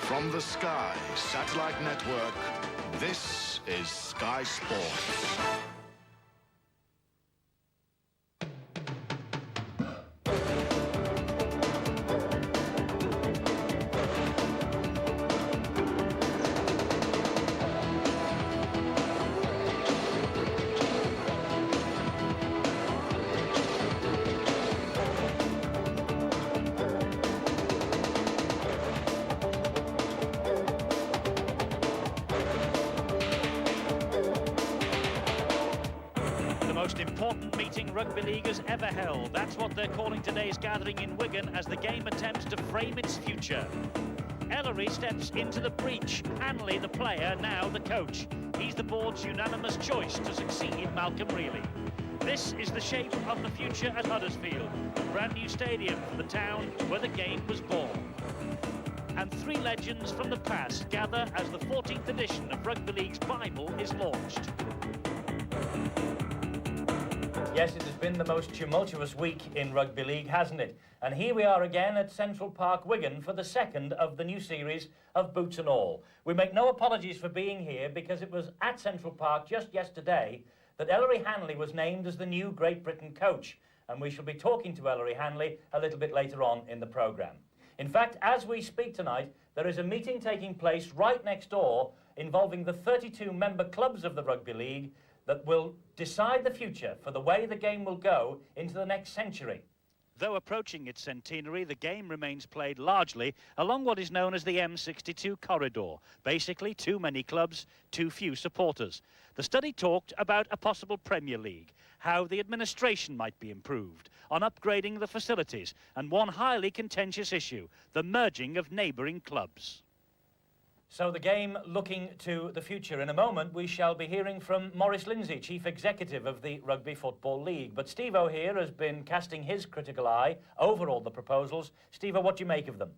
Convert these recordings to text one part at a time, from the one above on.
From the Sky Satellite Network, this is Sky Sports. Most important meeting rugby league has ever held. That's what they're calling today's gathering in Wigan as the game attempts to frame its future. Ellery steps into the breach. Hanley, the player, now the coach. He's the board's unanimous choice to succeed Malcolm Reilly. This is the shape of the future at Huddersfield, a brand new stadium for the town where the game was born. And three legends from the past gather as the 14th edition of Rugby League's Bible is launched. Yes, it has been the most tumultuous week in Rugby League, hasn't it? And here we are again at Central Park, Wigan, for the second of the new series of Boots and All. We make no apologies for being here because it was at Central Park just yesterday that Ellery Hanley was named as the new Great Britain coach. And we shall be talking to Ellery Hanley a little bit later on in the programme. In fact, as we speak tonight, there is a meeting taking place right next door involving the 32 member clubs of the Rugby League that will decide the future for the way the game will go into the next century. Though approaching its centenary, the game remains played largely along what is known as the M62 corridor. Basically, too many clubs, too few supporters. The study talked about a possible Premier League, how the administration might be improved, on upgrading the facilities, and one highly contentious issue, the merging of neighbouring clubs. So the game looking to the future. In a moment, we shall be hearing from Maurice Lindsay, Chief Executive of the Rugby Football League. But Steve-O here has been casting his critical eye over all the proposals. Steve-O, what do you make of them?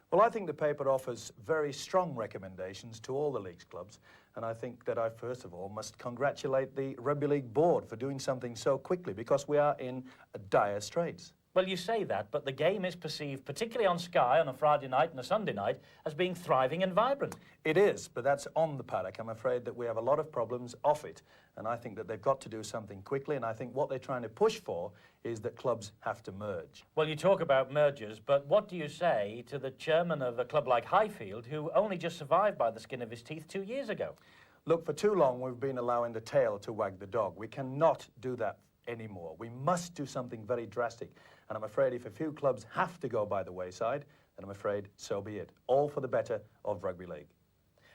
Well, I think the paper offers very strong recommendations to all the league's clubs. And I think that I, first of all, must congratulate the Rugby League board for doing something so quickly, because we are in dire straits. Well, you say that, but the game is perceived, particularly on Sky on a Friday night and a Sunday night, as being thriving and vibrant. It is, but that's on the paddock. I'm afraid that we have a lot of problems off it, and I think that they've got to do something quickly, and I think what they're trying to push for is that clubs have to merge. Well, you talk about mergers, but what do you say to the chairman of a club like Highfield, who only just survived by the skin of his teeth 2 years ago? Look, for too long we've been allowing the tail to wag the dog. We cannot do that anymore. We must do something very drastic. And I'm afraid if a few clubs have to go by the wayside, then I'm afraid so be it. All for the better of Rugby League.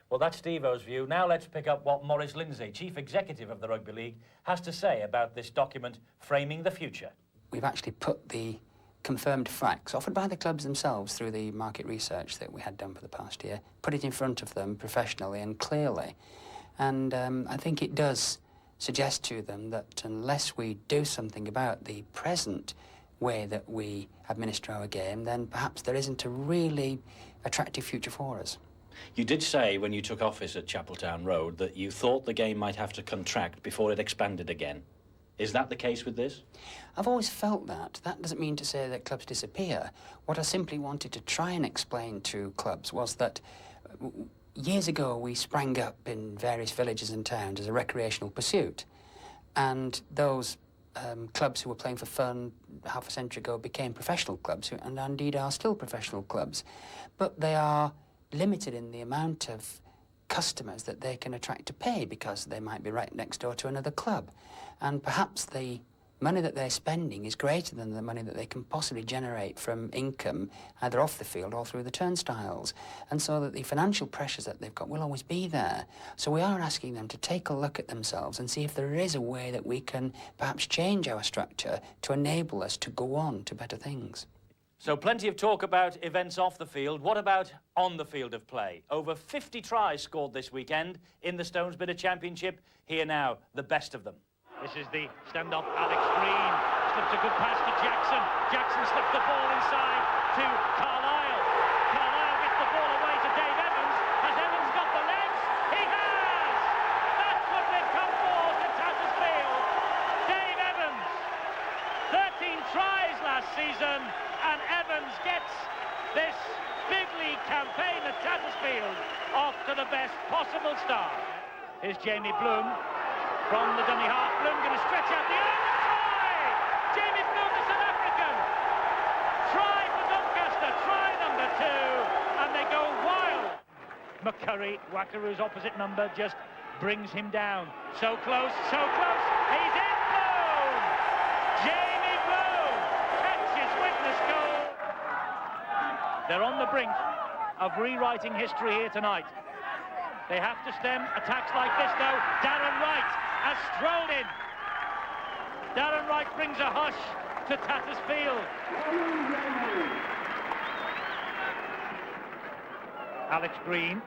Well, that's Steve-O's view. Now let's pick up what Maurice Lindsay, Chief Executive of the Rugby League, has to say about this document, Framing the Future. We've actually put the confirmed facts offered by the clubs themselves through the market research that we had done for the past year, put it in front of them professionally and clearly. And I think it does suggest to them that unless we do something about the present way that we administer our game, then perhaps there isn't a really attractive future for us. You did say when you took office at Chapeltown Road that you thought the game might have to contract before it expanded again. Is that the case with this? I've always felt that. That doesn't mean to say that clubs disappear. What I simply wanted to try and explain to clubs was that years ago we sprang up in various villages and towns as a recreational pursuit, and those clubs who were playing for fun half a century ago became professional clubs, and indeed are still professional clubs. But they are limited in the amount of customers that they can attract to pay, because they might be right next door to another club. And perhaps the money that they're spending is greater than the money that they can possibly generate from income, either off the field or through the turnstiles. And so that the financial pressures that they've got will always be there. So we are asking them to take a look at themselves and see if there is a way that we can perhaps change our structure to enable us to go on to better things. So plenty of talk about events off the field. What about on the field of play? Over 50 tries scored this weekend in the Stones Bidder Championship. Here now, the best of them. This is the stand-off Alex Green. Slips a good pass to Jackson. Jackson slips the ball inside to Carlisle. Carlisle gets the ball away to Dave Evans. Has Evans got the legs? He has! That's what they've come for to Tattersfield. Dave Evans. 13 tries last season, and Evans gets this big league campaign at Tattersfield off to the best possible start. Here's Jamie Bloom from the dummy half. Bloom going to stretch out the arm and try! Jamie Bloom, the South African. Try for Doncaster, try number 2, and they go wild. McCurry, Wakaru's opposite number, just brings him down. So close, so close. He's in, Bloom! Jamie Bloom catches witness goal. They're on the brink of rewriting history here tonight. They have to stem attacks like this, though. Darren Wright has strolled in. Darren Wright brings a hush to Tattersfield. Alex Green.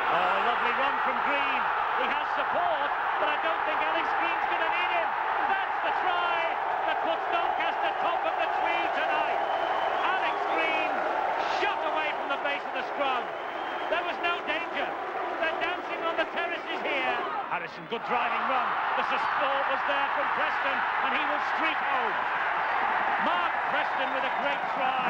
Oh, lovely run from Green. He has support, but I don't think Alex Green's going to need him. That's the try that puts Doncaster top of the tree tonight. Alex Green shot away from the base of the scrum. There was no danger. They're dancing on the terraces here. Harrison, good driving run. The support was there from Preston, and he will streak home. Mark Preston with a great try.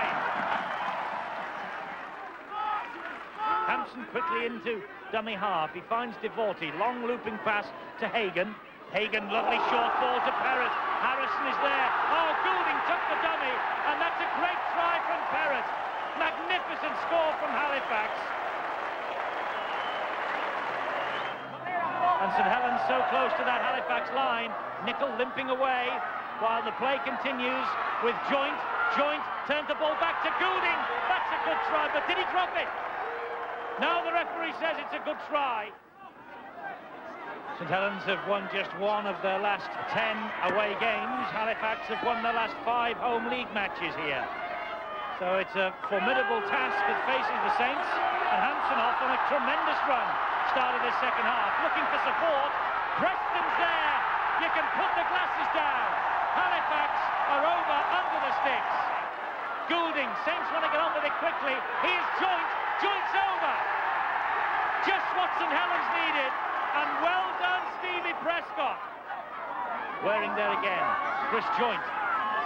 Hampson quickly into dummy half. He finds Devorty. Long looping pass to Hagan. Hagan, lovely short ball to Perrott. Harrison is there. Oh, Goulding took the dummy, and that's a great try from Perrott. Magnificent score from Halifax. And St Helens so close to that Halifax line. Nicol limping away while the play continues with Joint. Joint turns the ball back to Goulding. That's a good try, but did he drop it? No, the referee says it's a good try. St Helens have won just one of their last 10 away games. Halifax have won their last 5 home league matches here. So it's a formidable task that faces the Saints. And Hampson off on a tremendous run. Started his second half, looking for support. Preston's there. You can put the glasses down. Halifax are over under the sticks. Goulding, Saints want to get on with it quickly. Here's Joint. Joint's over. Just what St Helens needed. And well done, Stevie Prescott. Wearing there again. Chris Joint.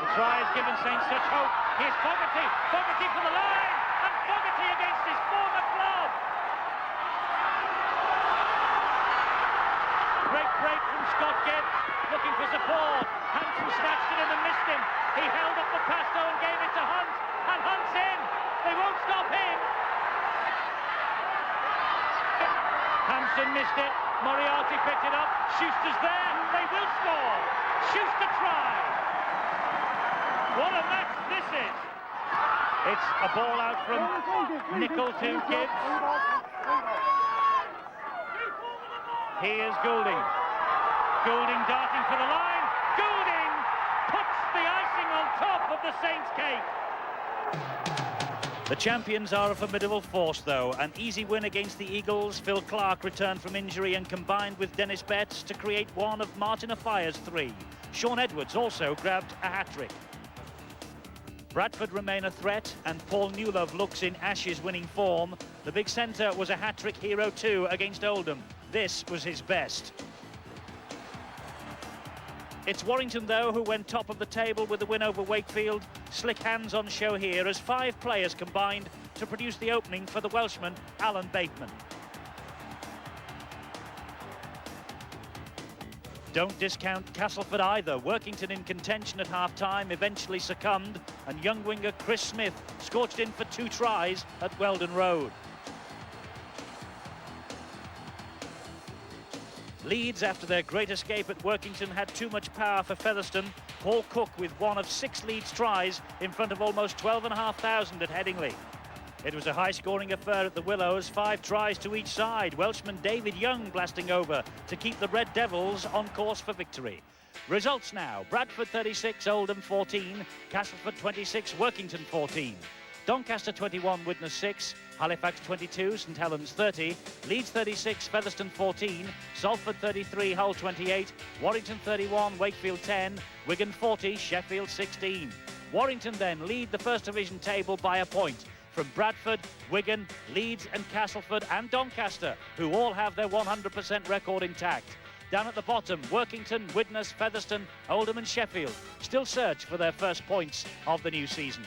The try has given Saints such hope. Here's Fogarty. Fogarty for the line. And Fogarty against his former club. Great break from Scott Gibbs, looking for support. Hampson snatched it in and missed him. He held up the pass though and gave it to Hunt. And Hunt's in. They won't stop him. Hampson missed it. Moriarty picked it up. Schuster's there. They will score. Schuster tries. What a match this is. It's a ball out from Nicol to Gibbs. Here's Goulding. Goulding darting for the line. Goulding puts the icing on top of the Saints' cake. The champions are a formidable force, though. An easy win against the Eagles. Phil Clark returned from injury and combined with Dennis Betts to create one of Martin Afaya's 3. Sean Edwards also grabbed a hat-trick. Bradford remain a threat, and Paul Newlove looks in Ashes winning form. The big centre was a hat-trick hero too against Oldham. This was his best. It's Warrington, though, who went top of the table with the win over Wakefield. Slick hands on show here as 5 players combined to produce the opening for the Welshman, Alan Bateman. Don't discount Castleford either. Workington in contention at half-time eventually succumbed, and young winger Chris Smith scorched in for 2 tries at Weldon Road. Leeds, after their great escape at Workington, had too much power for Featherstone. Paul Cook with one of 6 Leeds tries in front of almost 12,500 at Headingley. It was a high-scoring affair at the Willows, 5 tries to each side. Welshman David Young blasting over to keep the Red Devils on course for victory. Results now: Bradford 36, Oldham 14, Castleford 26, Workington 14. Doncaster 21, Widnes 6, Halifax 22, St Helens 30, Leeds 36, Featherstone 14, Salford 33, Hull 28, Warrington 31, Wakefield 10, Wigan 40, Sheffield 16. Warrington then lead the First Division table by a point from Bradford, Wigan, Leeds and Castleford and Doncaster, who all have their 100% record intact. Down at the bottom, Workington, Widnes, Featherstone, Oldham and Sheffield still search for their first points of the new season.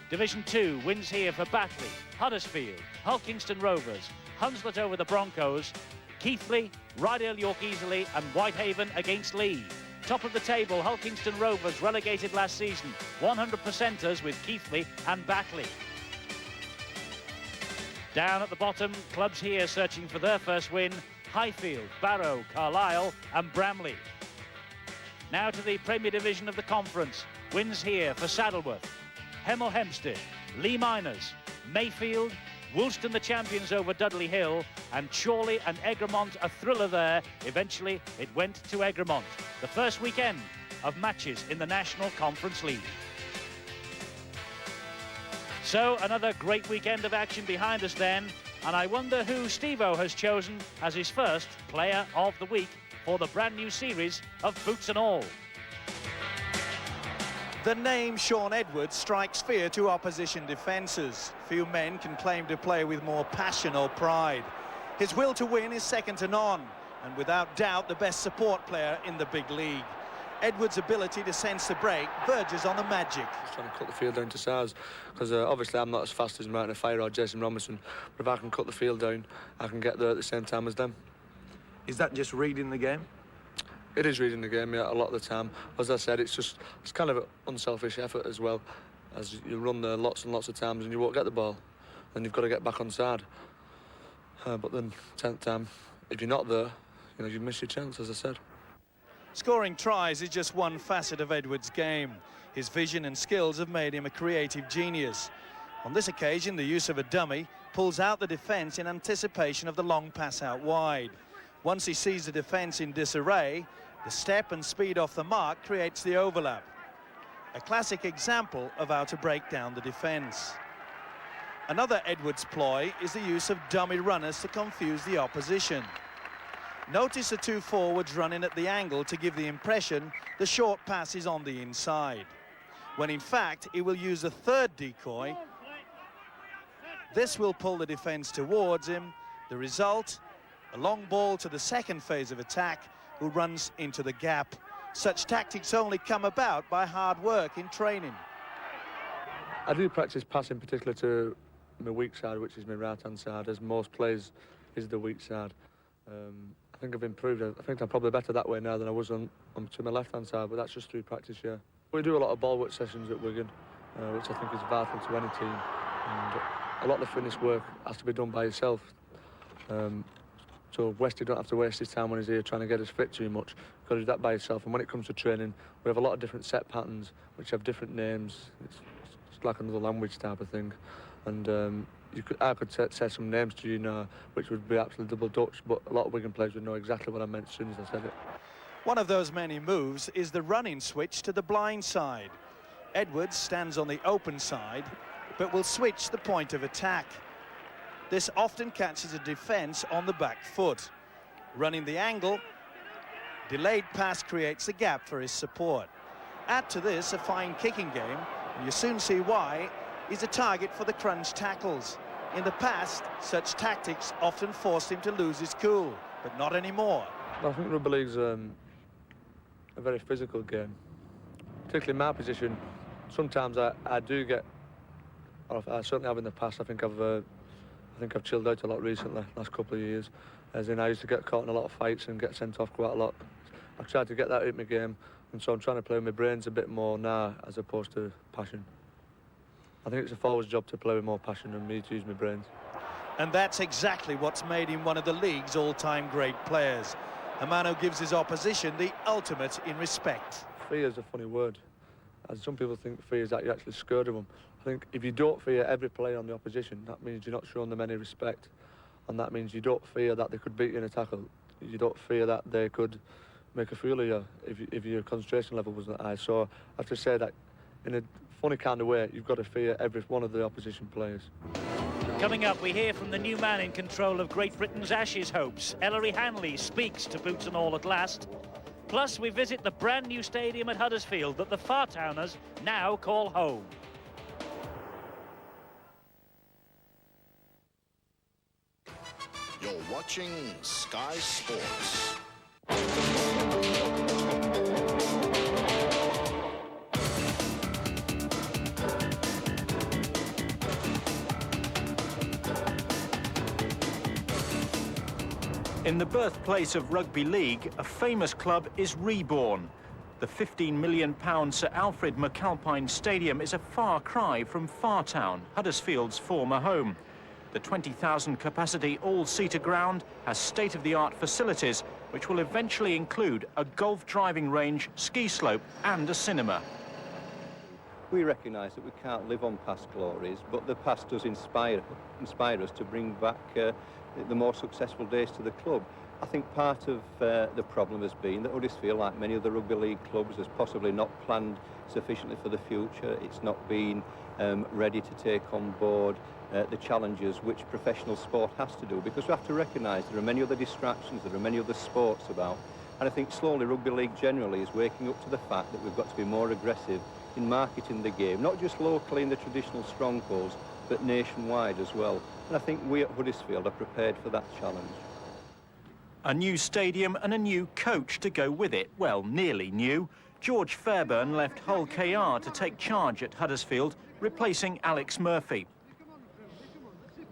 Division 2 wins here for Batley, Huddersfield, Hulkingston Rovers, Hunslet over the Broncos, Keighley, Rydale York Easley and Whitehaven against Lee. Top of the table, Hulkingston Rovers relegated last season, 100%ers with Keighley and Batley. Down at the bottom, clubs here searching for their first win, Highfield, Barrow, Carlisle and Bramley. Now to the Premier Division of the conference. Wins here for Saddleworth, Hemel Hempstead, Lee Miners, Mayfield, Woolston the champions over Dudley Hill, and Chorley and Egremont a thriller there. Eventually it went to Egremont. The first weekend of matches in the National Conference League. So another great weekend of action behind us then, and I wonder who Steve-O has chosen as his first player of the week for the brand new series of Boots and All. The name Sean Edwards strikes fear to opposition defences. Few men can claim to play with more passion or pride. His will to win is second to none, and without doubt the best support player in the big league. Edwards' ability to sense the break verges on the magic. Just trying to cut the field down to size, because obviously I'm not as fast as Martin Fire or Jason Robinson, but if I can cut the field down, I can get there at the same time as them. Is that just reading the game? It is reading the game, yeah, a lot of the time. As I said, it's kind of an unselfish effort as well, as you run there lots and lots of times and you won't get the ball, and you've got to get back on side. But then 10th time, if you're not there, you miss your chance, as I said. Scoring tries is just one facet of Edwards' game. His vision and skills have made him a creative genius. On this occasion, the use of a dummy pulls out the defence in anticipation of the long pass out wide. Once he sees the defence in disarray, the step and speed off the mark creates the overlap. A classic example of how to break down the defence. Another Edwards ploy is the use of dummy runners to confuse the opposition. Notice the two forwards running at the angle to give the impression the short pass is on the inside, when in fact he will use a third decoy. This will pull the defence towards him. The result, a long ball to the second phase of attack, who runs into the gap. Such tactics only come about by hard work in training. I do practice passing, particularly to my weak side, which is my right-hand side, as most players is the weak side. I think I've improved. I think I'm probably better that way now than I was on to my left-hand side, but that's just through practice, yeah. We do a lot of ball work sessions at Wigan, which I think is vital to any team. And a lot of the fitness work has to be done by yourself. So Westy don't have to waste his time when he's here trying to get us fit too much. You've got to do that by yourself. And when it comes to training, we have a lot of different set patterns, which have different names. It's like another language type of thing. And I could say some names to you now, which would be absolutely double Dutch, but a lot of Wigan players would know exactly what I meant as soon as I said it. One of those many moves is the running switch to the blind side. Edwards stands on the open side, but will switch the point of attack. This often catches a defence on the back foot. Running the angle, delayed pass creates a gap for his support. Add to this a fine kicking game, and you soon see why he's a target for the crunch tackles. In the past, such tactics often forced him to lose his cool, but not anymore. I think rugby league's a very physical game. Particularly in my position, sometimes I do get, or I certainly have in the past, I think I've chilled out a lot recently, last couple of years. As in, I used to get caught in a lot of fights and get sent off quite a lot. I've tried to get that out of my game, and so I'm trying to play with my brains a bit more now as opposed to passion. I think it's a forward's job to play with more passion than me to use my brains. And that's exactly what's made him one of the league's all-time great players. A man who gives his opposition the ultimate in respect. Fear is a funny word. As some people think fear is that you're actually scared of them. I think if you don't fear every player on the opposition, that means you're not showing them any respect. And that means you don't fear that they could beat you in a tackle. You don't fear that they could make a fool of you if your concentration level wasn't high. So I have to say that in a funny kind of way, you've got to fear every one of the opposition players. Coming up, we hear from the new man in control of Great Britain's Ashes hopes. Ellery Hanley speaks to Boots and All at last. Plus, we visit the brand new stadium at Huddersfield that the Fartowners now call home. You're watching Sky Sports. In the birthplace of rugby league, a famous club is reborn. The £15 million Sir Alfred McAlpine Stadium is a far cry from Fartown, Huddersfield's former home. The 20,000 capacity all-seater ground has state-of-the-art facilities which will eventually include a golf driving range, ski slope and a cinema. We recognise that we can't live on past glories, but the past does inspire us to bring back the more successful days to the club. I think part of the problem has been that Huddersfield, like many other rugby league clubs, has possibly not planned sufficiently for the future. It's not been ready to take on board the challenges which professional sport has to do, because we have to recognise there are many other distractions, there are many other sports about, and I think slowly rugby league generally is waking up to the fact that we've got to be more aggressive in marketing the game, not just locally in the traditional strongholds, but nationwide as well. And I think we at Huddersfield are prepared for that challenge. A new stadium and a new coach to go with it. Well, nearly new. George Fairbairn left Hull KR to take charge at Huddersfield, replacing Alex Murphy.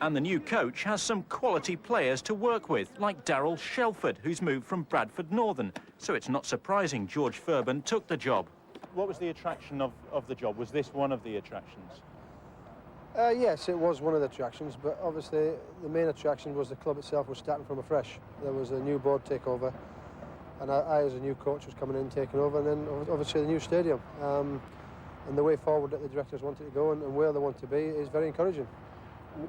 And the new coach has some quality players to work with, like Darryl Shelford, who's moved from Bradford Northern. So it's not surprising George Fairbairn took the job. What was the attraction of the job? Was this one of the attractions? Yes, it was one of the attractions, but obviously the main attraction was the club itself was starting from afresh. There was a new board takeover, and I as a new coach was coming in, taking over, and then obviously the new stadium. And the way forward that the directors wanted to go and where they want to be is very encouraging.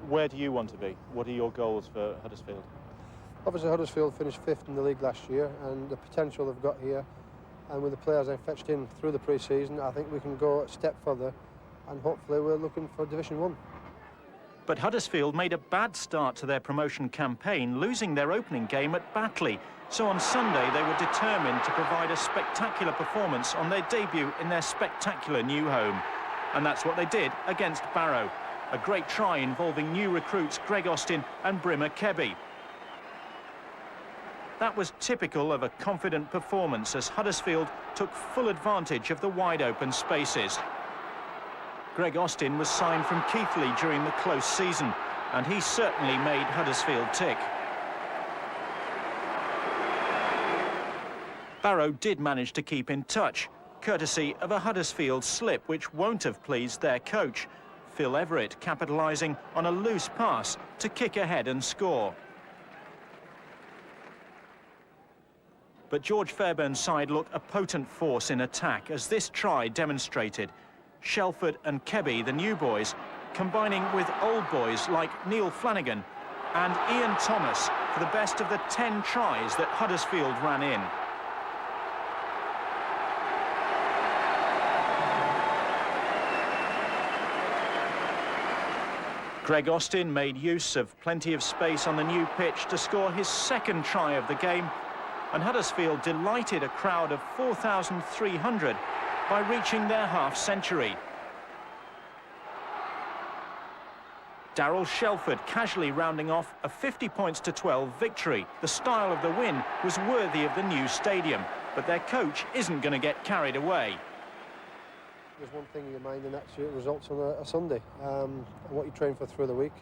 Where do you want to be? What are your goals for Huddersfield? Obviously Huddersfield finished 5th in the league last year, and the potential they've got here, and with the players I've fetched in through the pre-season, I think we can go a step further, and hopefully we're looking for Division 1. But Huddersfield made a bad start to their promotion campaign, losing their opening game at Batley. So on Sunday they were determined to provide a spectacular performance on their debut in their spectacular new home. And that's what they did against Barrow. A great try involving new recruits Greg Austin and Brimmer Kebby. That was typical of a confident performance as Huddersfield took full advantage of the wide-open spaces. Greg Austin was signed from Keighley during the close season, and he certainly made Huddersfield tick. Barrow did manage to keep in touch, courtesy of a Huddersfield slip which won't have pleased their coach, Phil Everett, capitalising on a loose pass to kick ahead and score. But George Fairbairn's side look a potent force in attack, as this try demonstrated. Shelford and Kebby, the new boys, combining with old boys like Neil Flanagan and Ian Thomas for the best of the 10 tries that Huddersfield ran in. Greg Austin made use of plenty of space on the new pitch to score his second try of the game, and Huddersfield delighted a crowd of 4,300 by reaching their half-century. Darryl Shelford casually rounding off a 50-12 victory. The style of the win was worthy of the new stadium, but their coach isn't going to get carried away. There's one thing in your mind, and that's your results on a Sunday, and what you train for through the week.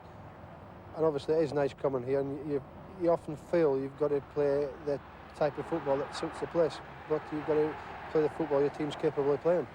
And obviously it is nice coming here, and you often feel you've got to play the type of football that suits the place, but you've got to play the football your team's capable of playing.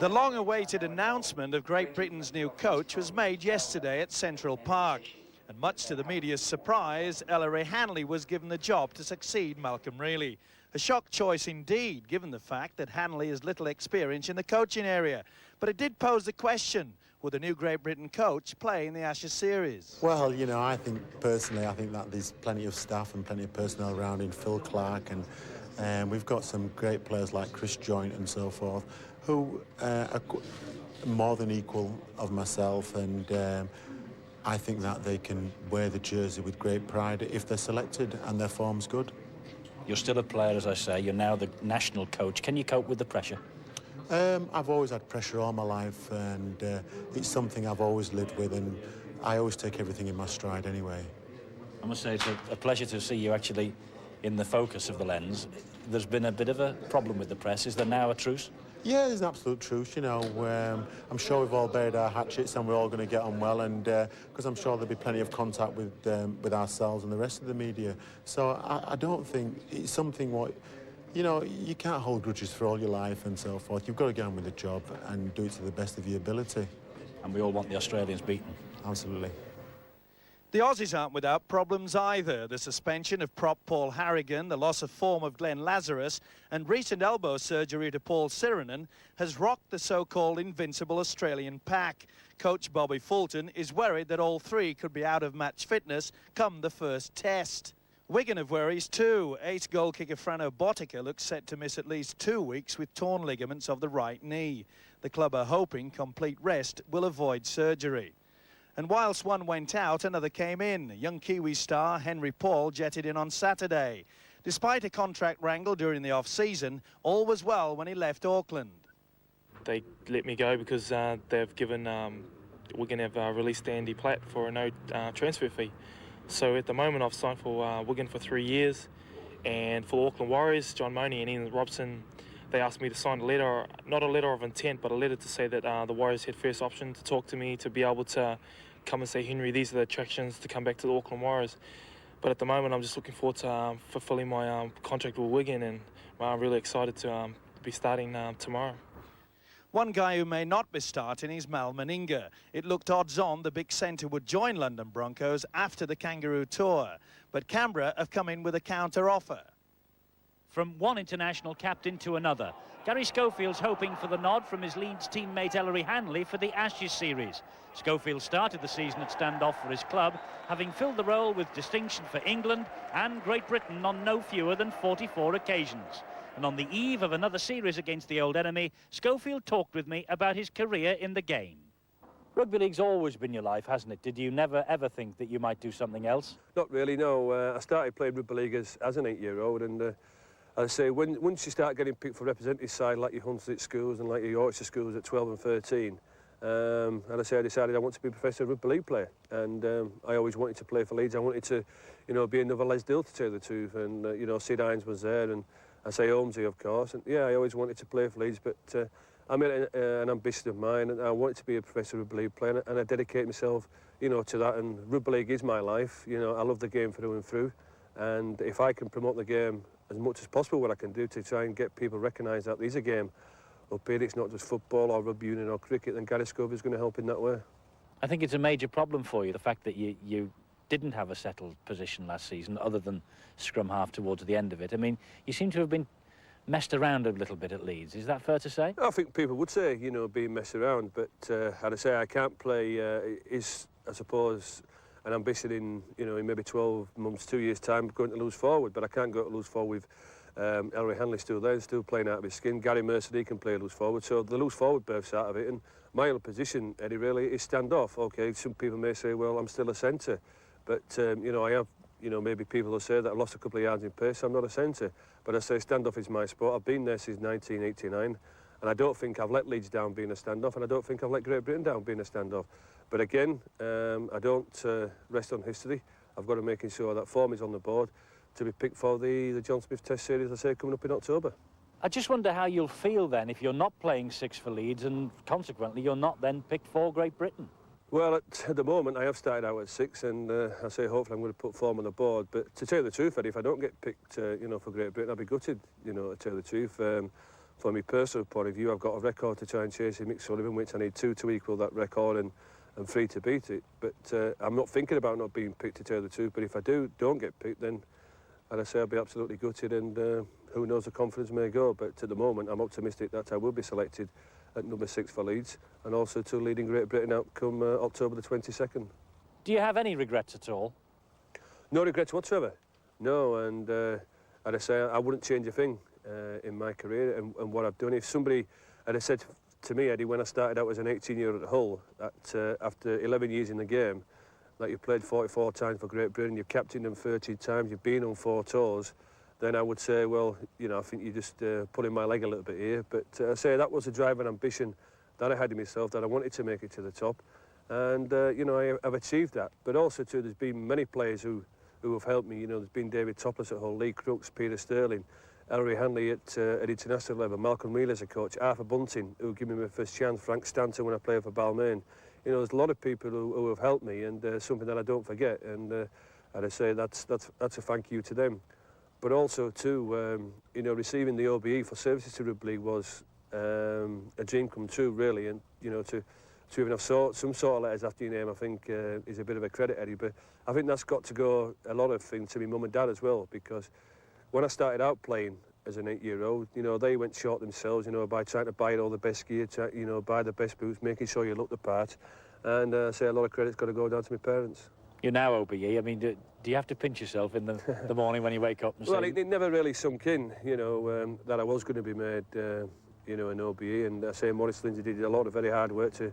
The long-awaited announcement of Great Britain's new coach was made yesterday at Central Park. And much to the media's surprise, Ellery Hanley was given the job to succeed Malcolm Reilly. A shock choice indeed, given the fact that Hanley has little experience in the coaching area. But it did pose the question, will the new Great Britain coach play in the Ashes series? Well, you know, I think that there's plenty of staff and plenty of personnel around in Phil Clark, and we've got some great players like Chris Joynt and so forth, who are more than equal of myself, and I think that they can wear the jersey with great pride if they're selected and their form's good. You're still a player, as I say. You're now the national coach. Can you cope with the pressure? I've always had pressure all my life, and it's something I've always lived with, and I always take everything in my stride anyway. I must say it's a pleasure to see you actually in the focus of the lens. There's been a bit of a problem with the press. Is there now a truce? Yeah, there's an absolute truth, you know. I'm sure we've all buried our hatchets and we're all going to get on well, and because I'm sure there'll be plenty of contact with ourselves and the rest of the media. So I don't think it's something what, you know, you can't hold grudges for all your life and so forth. You've got to get on with the job and do it to the best of your ability. And we all want the Australians beaten. Absolutely. The Aussies aren't without problems either. The suspension of prop Paul Harrigan, the loss of form of Glenn Lazarus, and recent elbow surgery to Paul Sirenen has rocked the so-called invincible Australian pack. Coach Bobby Fulton is worried that all three could be out of match fitness come the first test. Wigan have worries too. Ace goal kicker Frano Botica looks set to miss at least 2 weeks with torn ligaments of the right knee. The club are hoping complete rest will avoid surgery. And whilst one went out, another came in. Young Kiwi star Henry Paul jetted in on Saturday. Despite a contract wrangle during the off-season, all was well when he left Auckland. They let me go because they've given, Wigan have released Andy Platt for a no transfer fee. So at the moment I've signed for Wigan for 3 years, and for the Auckland Warriors, John Money and Ian Robson, they asked me to sign a letter, not a letter of intent, but a letter to say that the Warriors had first option to talk to me to be able to come and say, Henry, these are the attractions to come back to the Auckland Warriors. But at the moment, I'm just looking forward to fulfilling my contract with Wigan, and I'm really excited to be starting tomorrow. One guy who may not be starting is Mal Meninga. It looked odds-on the big centre would join London Broncos after the Kangaroo Tour, but Canberra have come in with a counter-offer. From one international captain to another, Gary Schofield's hoping for the nod from his Leeds teammate Ellery Hanley for the Ashes series. Schofield started the season at standoff for his club, having filled the role with distinction for England and Great Britain on no fewer than 44 occasions. And on the eve of another series against the old enemy, Schofield talked with me about his career in the game. Rugby league's always been your life, hasn't it? Did you never ever think that you might do something else? Not really, no. I started playing rugby league as an 8-year-old, and as I say, once you start getting picked for representative side, like your Hunslet schools and like your Yorkshire schools at 12 and 13, and I decided I want to be a professional rugby league player, and I always wanted to play for Leeds. I wanted to, you know, be another Les Dill, to tell you the truth, and you know, Sid Hines was there, and I say Holmesy, of course, and yeah, I always wanted to play for Leeds, but I made an ambition of mine, and I wanted to be a professional rugby league player, and I dedicate myself, you know, to that. And rugby league is my life. You know, I love the game through and through, and if I can promote the game as much as possible, what I can do to try and get people recognise that there's a game up here, it's not just football or rugby union or cricket, then Gary Scovey's going to help in that way. I think it's a major problem for you, the fact that you didn't have a settled position last season, other than scrum half towards the end of it. I mean, you seem to have been messed around a little bit at Leeds. Is that fair to say? I think people would say, you know, being messed around, but as I say, I can't play, is, I suppose, an ambition in, you know, in maybe 12 months, 2 years' time, going to lose forward, but I can't go to lose forward with Ellery Hanley still there and still playing out of his skin. Gary Mercer, he can play loose forward, so the loose forward berth's out of it, and my other position, Eddie, really, is stand off. Okay, some people may say, well, I'm still a centre, but, you know, I have, you know, maybe people will say that I've lost a couple of yards in pace, I'm not a centre, but I say stand-off is my sport. I've been there since 1989, and I don't think I've let Leeds down being a stand-off, and I don't think I've let Great Britain down being a stand-off. But again, I don't rest on history. I've got to make sure that form is on the board to be picked for the John Smith Test Series, I say, coming up in October. I just wonder how you'll feel then if you're not playing six for Leeds and consequently you're not then picked for Great Britain. Well, at the moment, I have started out at 6, and I say hopefully I'm going to put form on the board. But to tell you the truth, Eddie, if I don't get picked, you know, for Great Britain, I'll be gutted, you know, to tell you the truth. From my personal point of view, I've got a record to try and chase in Mick Sullivan, which I need 2 to equal that record and 3 to beat it. But I'm not thinking about not being picked, to tell you the truth. But if I don't get picked, then, as I say, I'll be absolutely gutted, and who knows, the confidence may go. But at the moment, I'm optimistic that I will be selected at number 6 for Leeds, and also to leading Great Britain out come October the 22nd. Do you have any regrets at all? No regrets whatsoever. No, and as I say, I wouldn't change a thing in my career and what I've done. If somebody had said to me, Eddie, when I started out as an 18-year-old at Hull, that after 11 years in the game, that you've played 44 times for Great Britain, you've captained them 13 times, you've been on 4 tours, then I would say, well, you know, I think you just pulling my leg a little bit here. But I say that was a drive and ambition that I had in myself, that I wanted to make it to the top. And, you know, I've achieved that. But also, too, there's been many players who have helped me. You know, there's been David Topless at Hull, Lee Crooks, Peter Sterling. Ellery Hanley at international level, Malcolm Real as a coach, Arthur Bunting, who gave me my first chance, Frank Stanton when I played for Balmain. You know, there's a lot of people who have helped me, and something that I don't forget, and I say that's a thank you to them. But also too, you know, receiving the OBE for services to rugby league was a dream come true, really, and you know, to even have some sort of letters after your name, I think is a bit of a credit, Eddie. But I think that's got to go a lot of things to my mum and dad as well, because when I started out playing as an 8-year-old, you know, they went short themselves, you know, by trying to buy all the best gear, you know, buy the best boots, making sure you look the part. And I say a lot of credit's got to go down to my parents. You're now OBE. I mean, do you have to pinch yourself in the morning when you wake up and Well, say... it never really sunk in, you know, that I was going to be made, you know, an OBE. And I say Maurice Lindsay did a lot of very hard work to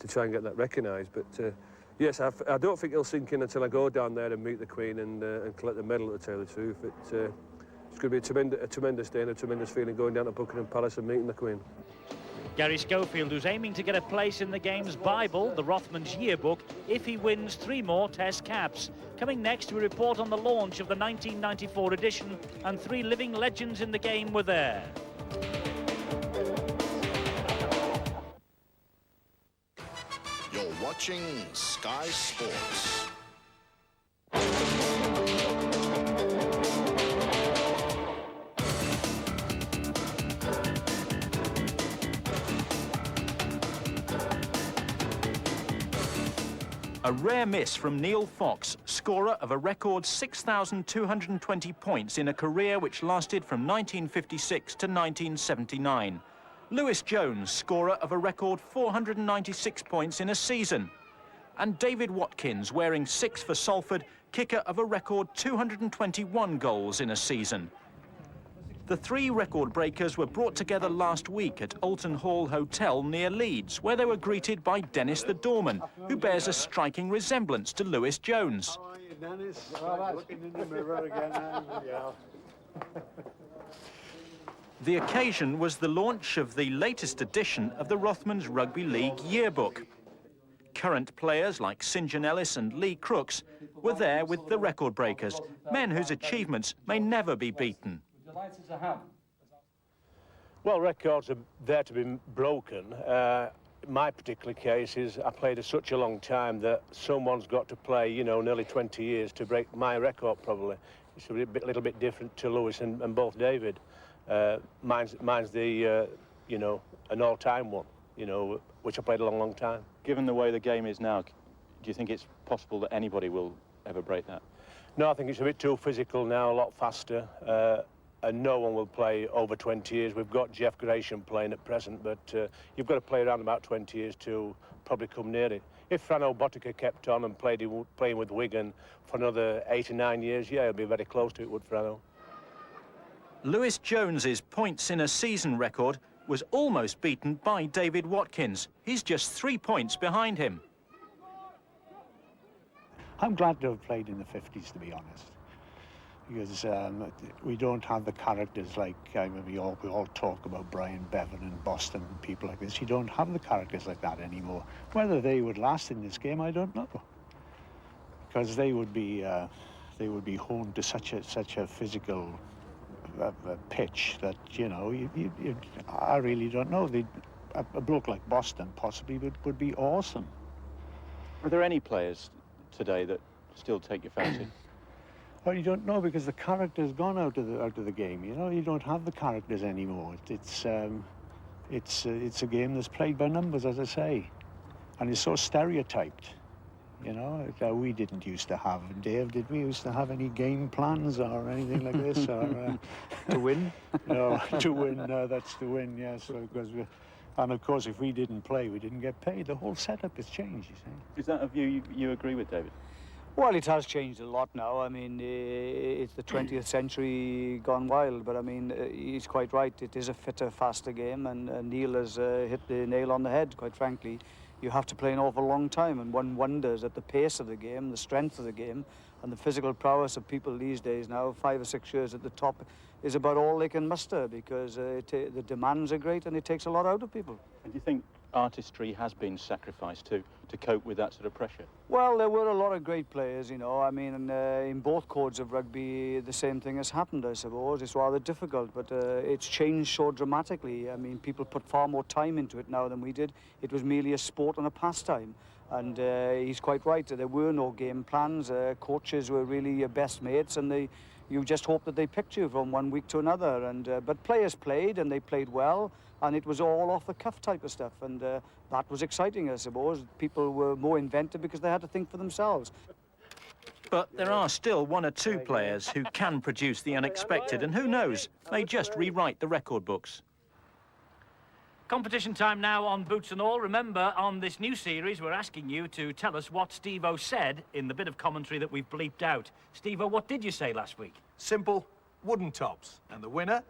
try and get that recognised. But yes, I don't think it'll sink in until I go down there and meet the Queen and collect the medal, to tell you the truth. It's going to be a tremendous day and a tremendous feeling going down to Buckingham Palace and meeting the Queen. Gary Schofield, who's aiming to get a place in the game's Bible, the Rothmans yearbook, if he wins 3 more Test caps. Coming next, we report on the launch of the 1994 edition, and 3 living legends in the game were there. You're watching Sky Sports. A rare miss from Neil Fox, scorer of a record 6,220 points in a career which lasted from 1956 to 1979. Lewis Jones, scorer of a record 496 points in a season. And David Watkins, wearing 6 for Salford, kicker of a record 221 goals in a season. The 3 record breakers were brought together last week at Alton Hall Hotel near Leeds, where they were greeted by Dennis the doorman, who bears a striking resemblance to Lewis Jones. How are you, Dennis? Well, looking in the mirror again. The occasion was the launch of the latest edition of the Rothmans Rugby League yearbook. Current players like St John Ellis and Lee Crooks were there with the record breakers, men whose achievements may never be beaten. Well, records are there to be broken. My particular case is I played such a long time that someone's got to play, you know, nearly 20 years to break my record, probably. It's a little bit different to Lewis and both David. Mine's the, you know, an all-time one, you know, which I played a long, long time. Given the way the game is now, do you think it's possible that anybody will ever break that? No, I think it's a bit too physical now, a lot faster. And no one will play over 20 years. We've got Jeff Gresham playing at present, but you've got to play around about 20 years to probably come near it. If Frano Botica kept on and playing with Wigan for another 8 or 9 years, yeah, he'll be very close to it, would Frano. Lewis Jones's points in a season record was almost beaten by David Watkins. He's just 3 points behind him. I'm glad to have played in the 50s, to be honest, because we don't have the characters like we all talk about Brian Bevan and Boston and people like this. You don't have the characters like that anymore. Whether they would last in this game, I don't know, because they would be honed to such a physical pitch that, you know, I really don't know. A bloke like Boston possibly would be awesome. Are there any players today that still take your fancy? Well, you don't know, because the character's gone out of the game. You know, you don't have the characters anymore. It's a game that's played by numbers, as I say, and it's so stereotyped. You know, we didn't used to have, Dave, did we used to have any game plans or anything like this? Or, to win? No, to win. No, that's to win. Yes, because and of course, if we didn't play, we didn't get paid. The whole setup has changed. You see. Is that a view you agree with, David? Well, it has changed a lot now. I mean, it's the 20th century gone wild, but I mean, he's quite right. It is a fitter, faster game, and Neil has hit the nail on the head, quite frankly. You have to play an awful long time, and one wonders at the pace of the game, the strength of the game, and the physical prowess of people these days now, 5 or 6 years at the top, is about all they can muster, because the demands are great and it takes a lot out of people. And do you think artistry has been sacrificed to cope with that sort of pressure? Well, there were a lot of great players, you know. I mean, in both codes of rugby, the same thing has happened, I suppose. It's rather difficult, but it's changed so dramatically. I mean, people put far more time into it now than we did. It was merely a sport and a pastime. And he's quite right. There were no game plans. Coaches were really your best mates, and you just hope that they picked you from one week to another. And but players played, and they played well, and it was all off the cuff type of stuff. And that was exciting, I suppose. People were more inventive because they had to think for themselves. But there are still one or two players who can produce the unexpected, and who knows, may just rewrite the record books. Competition time now on Boots and All. Remember, on this new series, we're asking you to tell us what Steve-O said in the bit of commentary that we've bleeped out. Steve-O, what did you say last week? Simple, wooden tops. And the winner?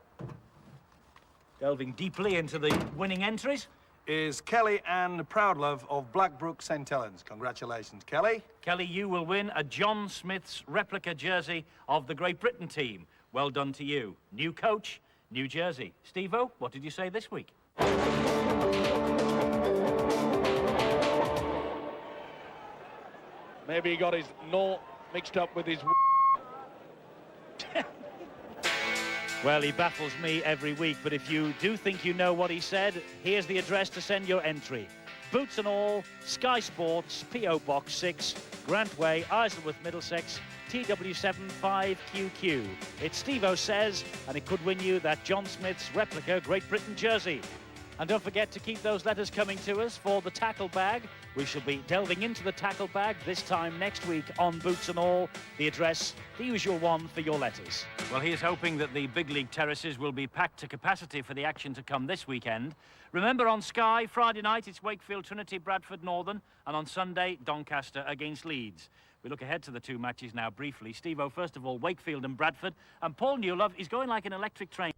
Delving deeply into the winning entries is Kelly Ann Proudlove of Blackbrook St Helens. Congratulations, Kelly. Kelly, you will win a John Smith's replica jersey of the Great Britain team. Well done to you. New coach, new jersey. Steve-O, what did you say this week? Maybe he got his no mixed up with his... Well, he baffles me every week, but if you do think you know what he said, here's the address to send your entry. Boots and All, Sky Sports, P.O. Box 6, Grant Way, Isleworth, Middlesex, TW75QQ. It's Steve-O Says, and it could win you that John Smith's replica Great Britain jersey. And don't forget to keep those letters coming to us for the tackle bag. We shall be delving into the tackle bag this time next week on Boots and All. The address, the usual one for your letters. Well, here's hoping that the big league terraces will be packed to capacity for the action to come this weekend. Remember, on Sky, Friday night, it's Wakefield, Trinity, Bradford, Northern, and on Sunday, Doncaster against Leeds. We look ahead to the two matches now briefly. Steve-O, first of all, Wakefield and Bradford, and Paul Newlove is going like an electric train.